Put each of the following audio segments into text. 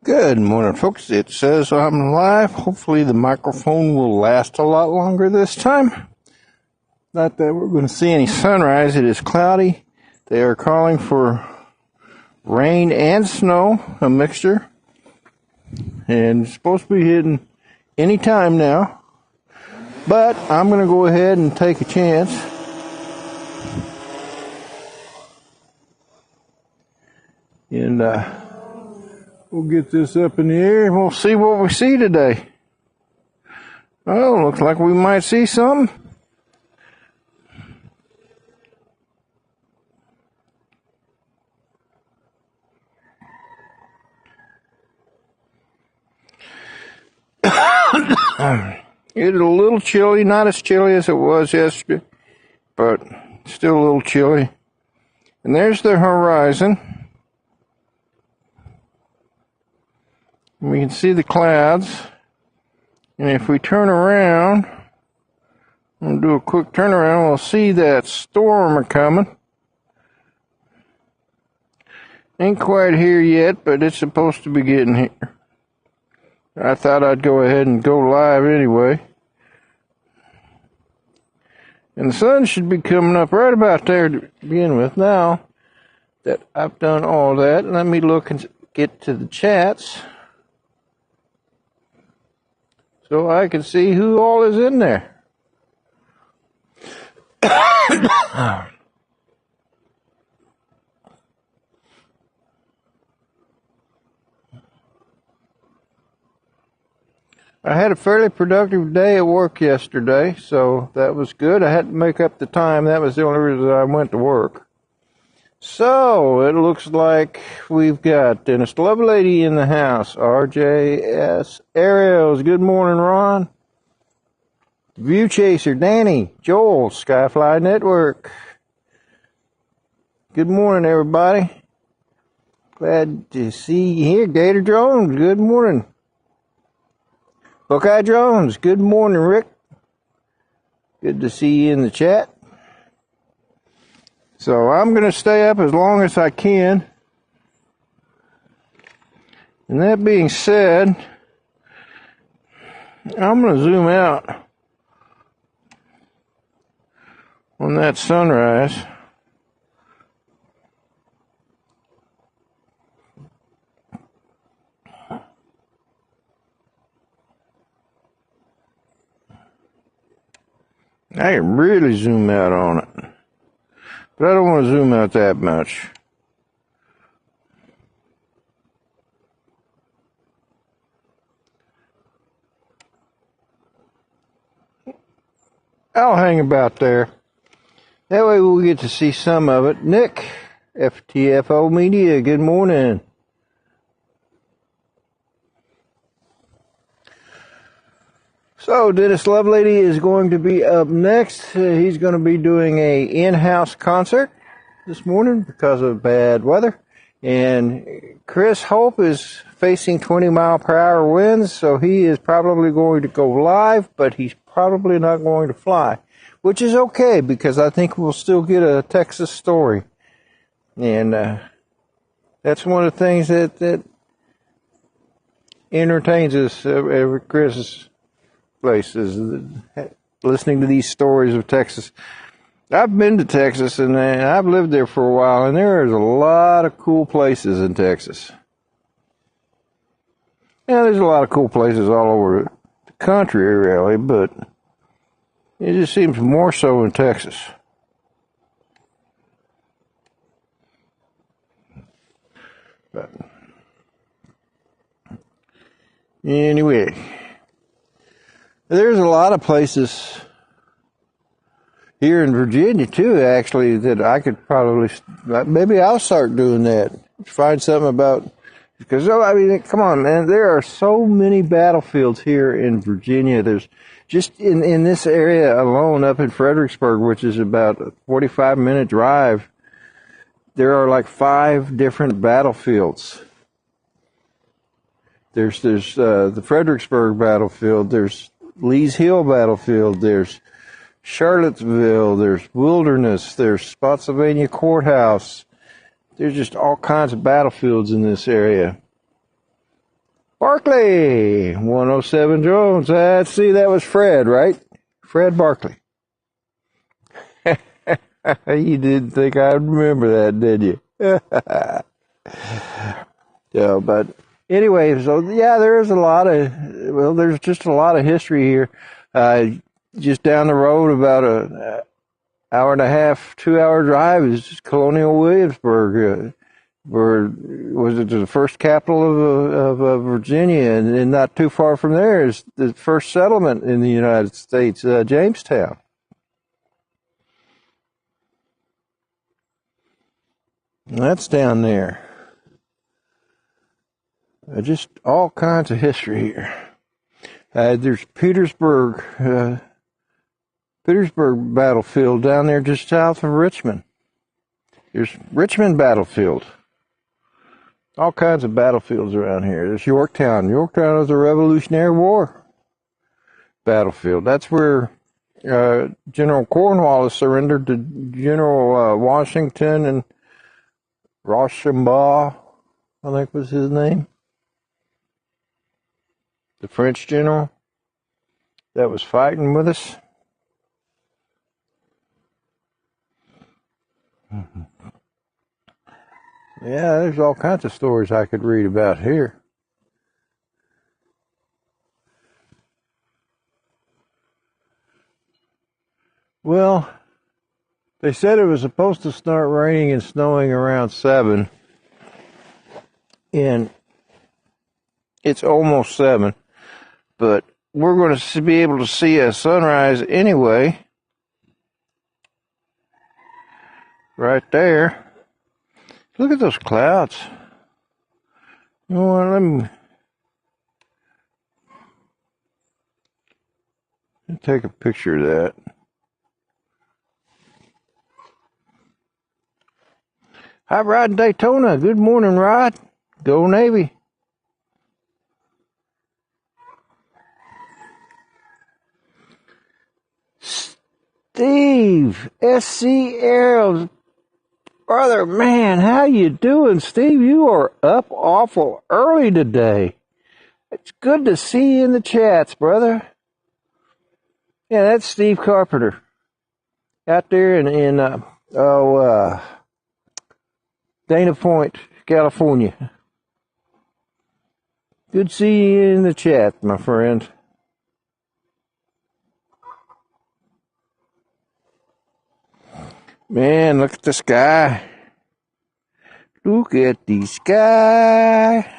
Good morning, folks. It says I'm live. Hopefully the microphone will last a lot longer this time. Not that we're going to see any sunrise. It is cloudy. They are calling for rain and snow, a mixture. And it's supposed to be hitting any time now. But I'm going to go ahead and take a chance. And we'll get this up in the air and we'll see what we see today. Oh, looks like we might see something. It's a little chilly, not as chilly as it was yesterday, but still a little chilly. And there's the horizon. We can see the clouds. And if we turn around, I'm going to do a quick turnaround, we'll see that storm coming. Ain't quite here yet, but it's supposed to be getting here. I thought I'd go ahead and go live anyway. And the sun should be coming up right about there to begin with. Now that I've done all that, let me look and get to the chats so I can see who all is in there. I had a fairly productive day at work yesterday, so that was good. I had to make up the time. That was the only reason I went to work. So, it looks like we've got Dennis Lovelady in the house. RJS Ariels. Good morning, Ron. View Chaser, Danny, Joel, Skyfly Network. Good morning, everybody. Glad to see you here. Gator Jones, good morning. Buckeye Jones, good morning, Rick. Good to see you in the chat. So I'm going to stay up as long as I can. And that being said, I'm going to zoom out on that sunrise. I can really zoom out on it, but I don't want to zoom out that much. I'll hang about there. That way we'll get to see some of it. Nick, FTFO Media, good morning. So, Dennis Lovelady is going to be up next. He's going to be doing a in-house concert this morning because of bad weather. And Chris Hope is facing 20-mile-per-hour winds, so he is probably going to go live, but he's probably not going to fly, which is okay because I think we'll still get a Texas story. And that's one of the things that entertains us every Christmas. Places, listening to these stories of Texas. I've been to Texas and I've lived there for a while, and there's a lot of cool places in Texas. Yeah, there's a lot of cool places all over the country, really, but it just seems more so in Texas. But anyway, there's a lot of places here in Virginia, too, actually, that I could probably, maybe I'll start doing that. Find something about, because, I mean, come on, man, there are so many battlefields here in Virginia. There's just in this area alone up in Fredericksburg, which is about a 45-minute drive, there are like 5 different battlefields. There's the Fredericksburg battlefield, there's Lee's Hill battlefield, there's Charlottesville, there's Wilderness, there's Spotsylvania Courthouse. There's just all kinds of battlefields in this area. Barkley, 107 Jones. Let's see, that was Fred, right? Fred Barkley. You didn't think I'd remember that, did you? Yeah, but anyway, so yeah, there's just a lot of history here. Just down the road, about a hour and a half, 2 hour drive is Colonial Williamsburg. Was it the first capital of Virginia, and not too far from there is the first settlement in the United States, Jamestown. That's down there. Just all kinds of history here. There's Petersburg battlefield down there just south of Richmond. There's Richmond battlefield. All kinds of battlefields around here. There's Yorktown. Yorktown is a Revolutionary War battlefield. That's where General Cornwallis surrendered to General Washington, and Rochambeau, I think was his name. The French general that was fighting with us. Yeah, there's all kinds of stories I could read about here. Well, they said it was supposed to start raining and snowing around 7, and it's almost 7, but we're going to be able to see a sunrise anyway. Right there. Look at those clouds. You know what, let me take a picture of that. Hi, Rod in Daytona. Good morning, Rod. Go Navy. Steve, SC Arrows. Brother, man, how you doing, Steve? You are up awful early today. It's good to see you in the chats, brother. Yeah, that's Steve Carpenter. Out there in Dana Point, California. Good to see you in the chat, my friend. Man, look at the sky. Look at the sky.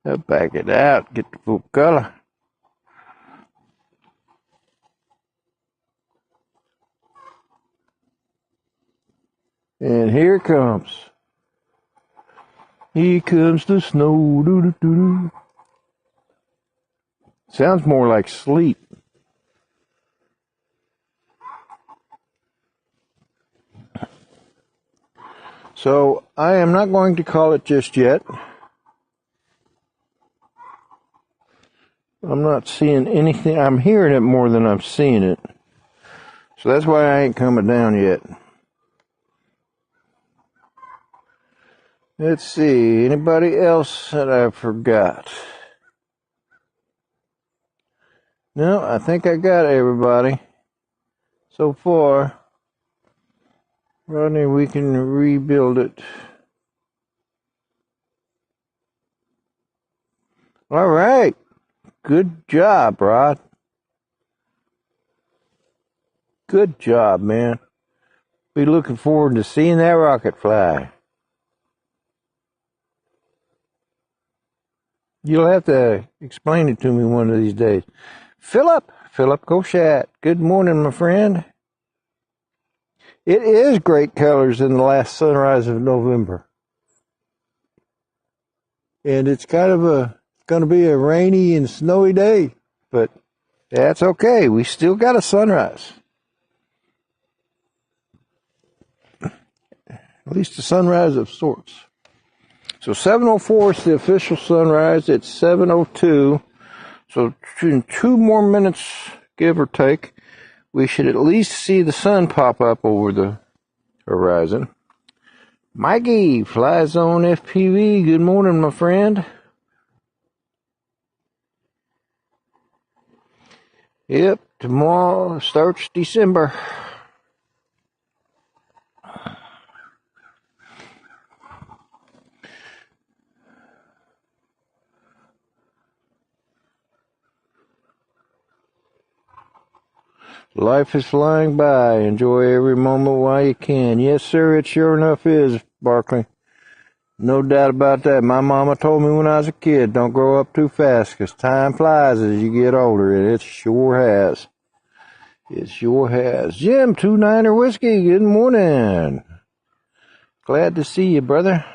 I'll back it out, get the full color. And here it comes. Here comes the snow. Doo-doo-doo-doo. Sounds more like sleep. So I am not going to call it just yet. I'm not seeing anything. I'm hearing it more than I'm seeing it. So that's why I ain't coming down yet. Let's see. Anybody else that I forgot? No, I think I got everybody so far. Rodney, we can rebuild it. All right. Good job, Rod. Good job, man. Be looking forward to seeing that rocket fly. You'll have to explain it to me one of these days. Philip Goshat. Good morning, my friend. It is great colors in the last sunrise of November. And it's kind of going to be a rainy and snowy day, but that's okay. We still got a sunrise. At least a sunrise of sorts. So 7:04 is the official sunrise. It's 7:02. So in 2 more minutes, give or take, we should at least see the sun pop up over the horizon. Mikey, Fly Zone FPV, good morning, my friend. Yep, tomorrow starts December. Life is flying by. Enjoy every moment while you can. Yes, sir, it sure enough is, Barkley. No doubt about that. My mama told me when I was a kid, don't grow up too fast, 'cause time flies as you get older, and it sure has. It sure has. Jim, 2-9er Whiskey, good morning. Glad to see you, brother.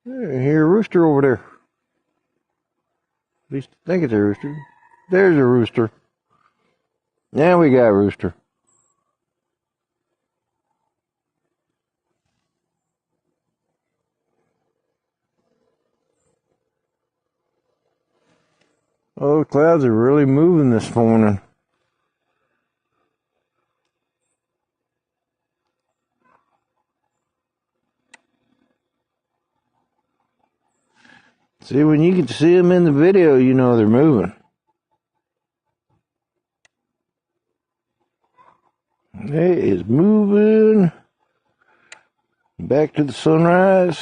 I hear a rooster over there. At least I think it's a rooster. There's a rooster. Now we got a rooster. Oh, the clouds are really moving this morning. See, when you can see them in the video, you know they're moving. It is moving. Back to the sunrise.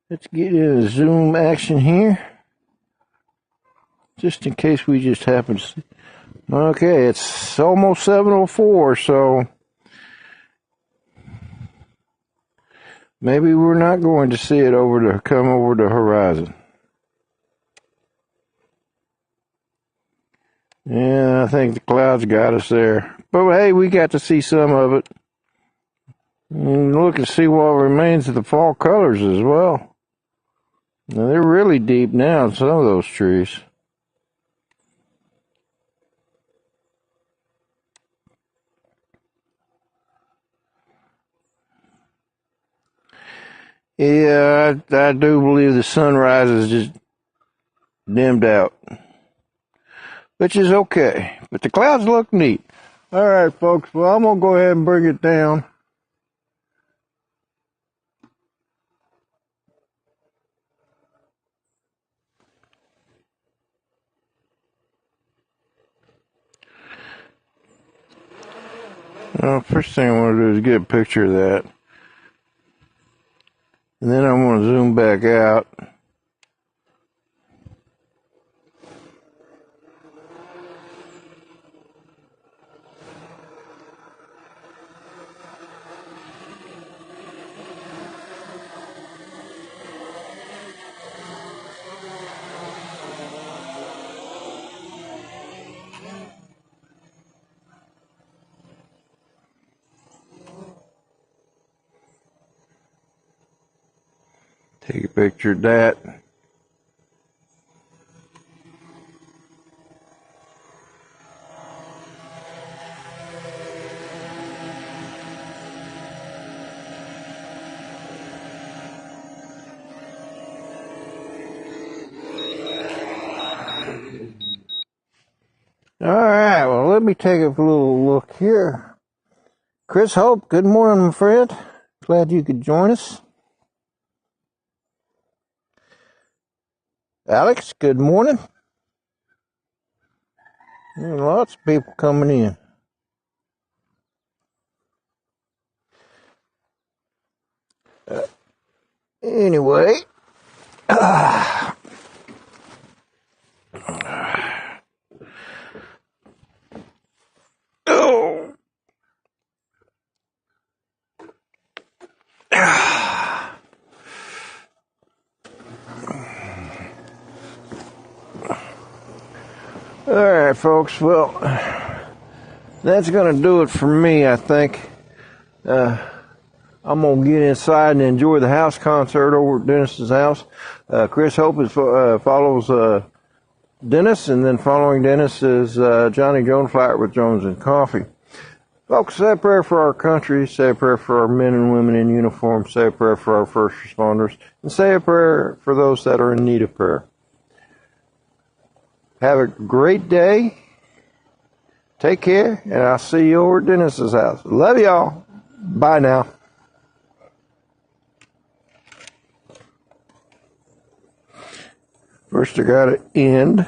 Let's get in zoom action here. Just in case we just happen to see. Okay, it's almost 7:04, so maybe we're not going to see it come over the horizon. Yeah, I think the clouds got us there. But hey, we got to see some of it. And look and see what remains of the fall colors as well. Now, they're really deep now in some of those trees. Yeah, I do believe the sunrise is just dimmed out, which is okay. But the clouds look neat. All right, folks. Well, I'm going to go ahead and bring it down. Well, first thing I want to do is get a picture of that. And then I want to zoom back out. Take a picture of that. All right, well, let me take a little look here. Chris Hope, good morning, my friend. Glad you could join us. Alex, good morning. Lots of people coming in. Anyway. Oh. All right, folks. Well, that's going to do it for me, I think. I'm going to get inside and enjoy the house concert over at Dennis's house. Chris Hope follows Dennis, and then following Dennis is Johnny Jones Flat with Jones and Coffee. Folks, say a prayer for our country, say a prayer for our men and women in uniform, say a prayer for our first responders, and say a prayer for those that are in need of prayer. Have a great day. Take care, and I'll see you over at Dennis's house. Love y'all. Bye now. First I got to end